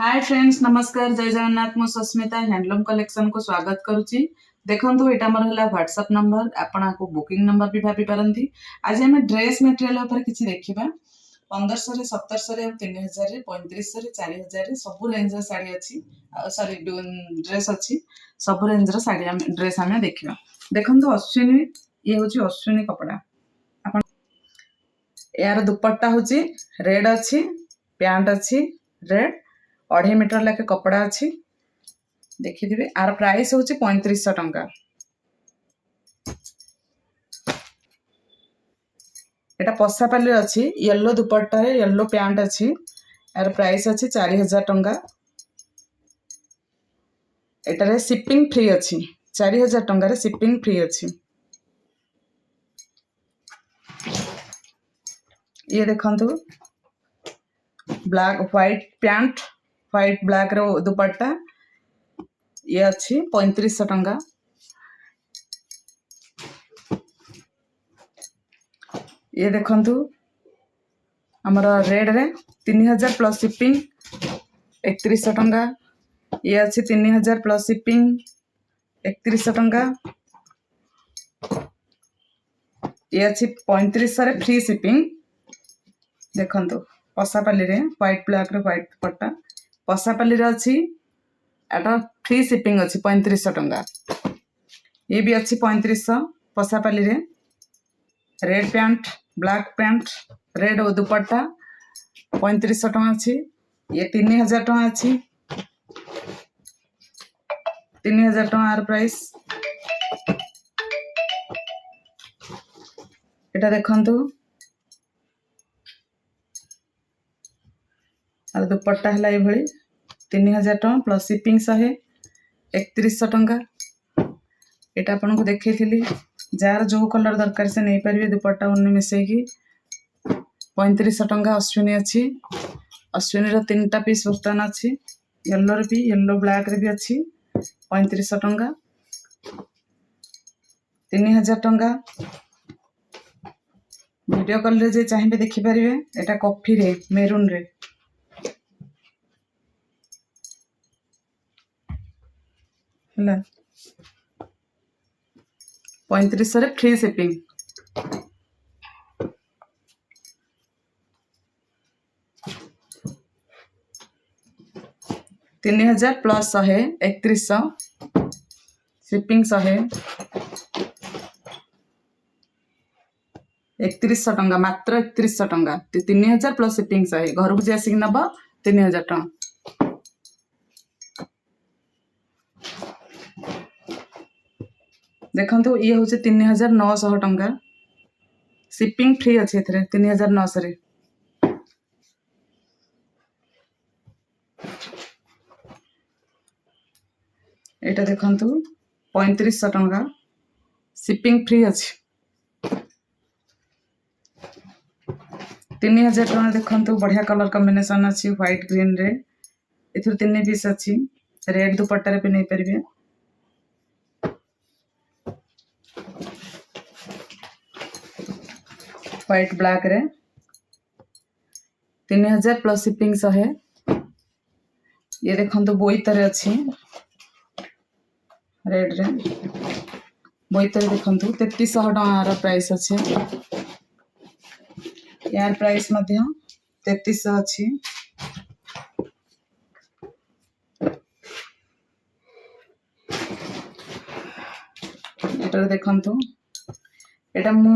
Hi friends, नमस्कार, जय जगन्नाथ। मु सस्मिता हैंडलूम कलेक्शन को स्वागत करुच्ची। देखो यहाँ मोर है व्हाट्सएप नंबर, आपण को बुकिंग नंबर भी भाभी पारती। आज आम ड्रेस मटेरियल किसी देखा 1500 1700 3000 3500 4000 सब रेंज शाड़ी अच्छी सॉरी ड्रेस अच्छी सब रेंज शाड़ी ड्रेस आम देखा। देखो अश्विनी, ये हूँ अश्विनी कपड़ा। यार दुपट्टा हूँ रेड अच्छी, पैंट अच्छी रेड, 2.5 मीटर लाखे कपड़ा अच्छी देखिए। आर प्राइस हूँ 3500 टंका। एटा पसापाली अच्छी, येलो दुपट्टा येलो पैंट अच्छी। यार प्राइस अच्छी 4000 टंका। एटारे शिपिंग फ्री अच्छी, 4000 टंका शिपिंग फ्री अच्छी। ये देखंतु black white pant, white black रो दुपट्टा, ये अच्छी 3500 टंका। ये देखंतु हमर रेड रे 3000 प्लस शिपिंग 3100 टंका। ये अच्छी 3000 प्लस शिपिंग 3100 टंका। ये अच्छी 3500 रे फ्री शिपिंग। देखंतु पसापाली रे व्हाइट ब्लैक रे व्हाइट दुपट्टा पसापाली रे अच्छी, एटा फ्री शिपिंग अच्छी 3500 टंका। ये भी अच्छी 3500 पसापाली रे। Red pant black pant red और दुपट्टा 3500 टंका अच्छी। ये 3000 टंका अच्छी, 3000 टंका प्राइस। एटा देखंतु और दुपट्टा है ये भली 3000 टंका प्लस शिपिंग 3100 टंका। एटा आपन को देखैथिली, जार जो कलर दरकार से नहीं पारे दुपट्टा उन्नी मिसेकी 3500 टंका। अश्विनी अच्छी, अश्विनी रो 3टा पीस बर्तन अच्छी, येलो रे भी येलो ब्लैक रे भी अच्छी 3500 टंका। 3000 टंका। वीडियो कॉल रे जे चाहिए देखि पारे। एटा कॉफी रे मेरून रे हला 3500 रे फ्री शिपिंग। 3000 प्लस 100 3100 शिपिंग 100 3100 टंका, मात्र 3100 टंका। 3000 प्लस शिपिंग 100 घर को आसिक नब 3000 टंका। देखंतु ये हूँ 3900 टंका शिपिंग फ्री अच्छे 3900 रे। एटा देखंतु 3500 टंका शिपिंग फ्री अच्छी। 3000 टंका देखंतु बढ़िया कलर कॉम्बिनेशन अच्छी व्हाइट ग्रीन रे। एथुर 3 पीस अच्छी, रेड दुपट्टा रे भी नहीं परिबे। व्हाइट ब्लैक रे 3000 प्लस शिपिंग 100। ये देखंतु बोईतर अच्छी रेड रे, बोईतर देखंतु 3300 टंका प्राइस अच्छे। यार प्राइस मध्य 3300 अच्छी। एटा देखंतु एटा मु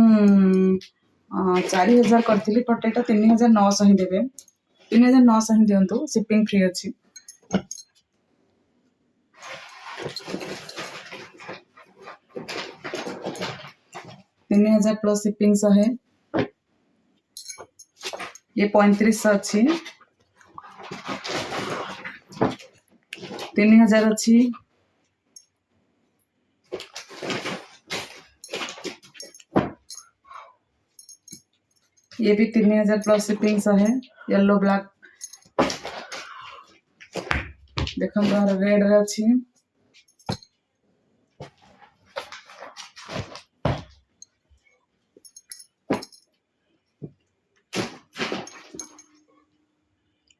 4000 करथिली, बट एटा 3900 ही देबे। 3900 ही दियंतु, शिपिंग फ्री अच्छी। तीन 3000 प्लस शिपिंग 100। ये 3500 अच्छी, 3000 अच्छी। ये भी 3000 प्लस शिपिंग 100 येलो ब्लैक। देखो रेड रे अच्छी,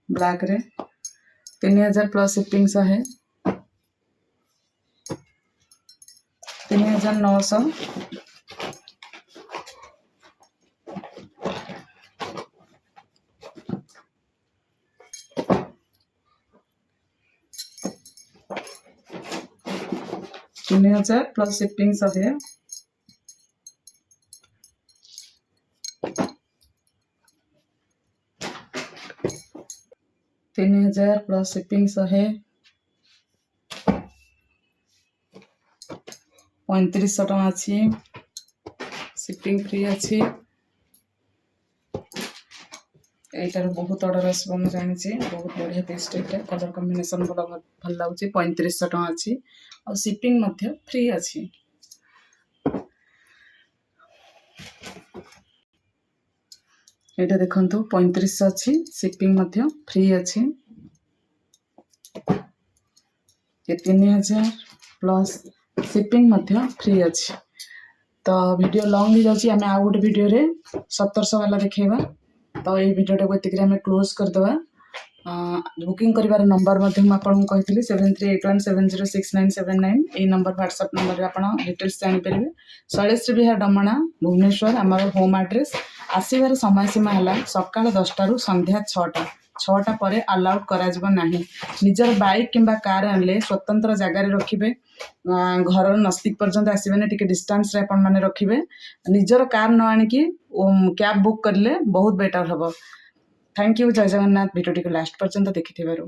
ब्लैक रे 3000 plus shipping 100 3900 3000 plus shipping 100 3000 plus shipping 100 3500 टଙ୍କା अच्छी शिपिंग फ्री अच्छी এইটার বহুত অর্ডর আসব মু জানিছি বহুত বঢ়িয়া পিসটা এটা কলর কম্বিনেশন ভাল লাগুଛି 3500 ଟଙ୍କା ଅଛି ଆଉ ଶିପିଂ ମଧ୍ୟ ଫ୍ରି ଅଛି। এটা ଦେଖନ୍ତୁ 3500 ଅଛି ଶିପିଂ ମଧ୍ୟ ଫ୍ରି ଅଛି। ये 3000 प्लस शिपिंग ମଧ୍ୟ फ्री अच्छी। तो वीडियो लॉन्ग हो जाଉଛି ଆମେ ଆଉ ଗୋଟେ ଭିଡ଼ିଓରେ 1700 वाला ଦେଖେଇବା। तो ये वीडियोटाକୁ ଏତିକିରେ ଆମେ କ୍ଲୋଜ୍ କରିଦେବା। बुकिंग କରିବାର ନମ୍ବର ମଧ୍ୟ ମୁଁ ଆପଣଙ୍କୁ କହିଥିଲି 7381706979 ଏଇ ନମ୍ବର ହ୍ୱାଟ୍ସଆପ୍ ନମ୍ବରରେ ଆପଣ ଡିଟେଲ୍ସ ଜାଣିପାରିବେ। ଶୈଳଶ୍ରୀ ବିହାର ଡମଣା ଭୁବନେଶ୍ୱର ଆମର ହୋମ୍ ଆଡ୍ରେସ୍। ଆସିବାର ସମୟସୀମା ହେଲା ସକାଳ 10ଟାରୁ ସନ୍ଧ୍ୟା 6ଟା ପରେ ଆଲାଉଡ୍ କରାଯିବ ନାହିଁ। ନିଜର ବାଇକ୍ କିମ୍ବା କାର୍ ଆଣିଲେ ସ୍ୱତନ୍ତ୍ର ଜାଗାରେ ରଖିବେ। ଘରର ନଜଦିକ ପର୍ଯ୍ୟନ୍ତ ଆସିବେନି, ଟିକେ ଡିଷ୍ଟାନ୍ସରେ ଆପଣମାନେ ରଖିବେ। ନିଜର କାର୍ ନ ଆଣିକି କ୍ୟାବ୍ ବୁକ୍ କରିଲେ ବହୁତ ବେଟର୍ ହେବ। Thank you. जय जगन्नाथ। भिडियोटी को लास्ट पर्यंत देखिथिबारु।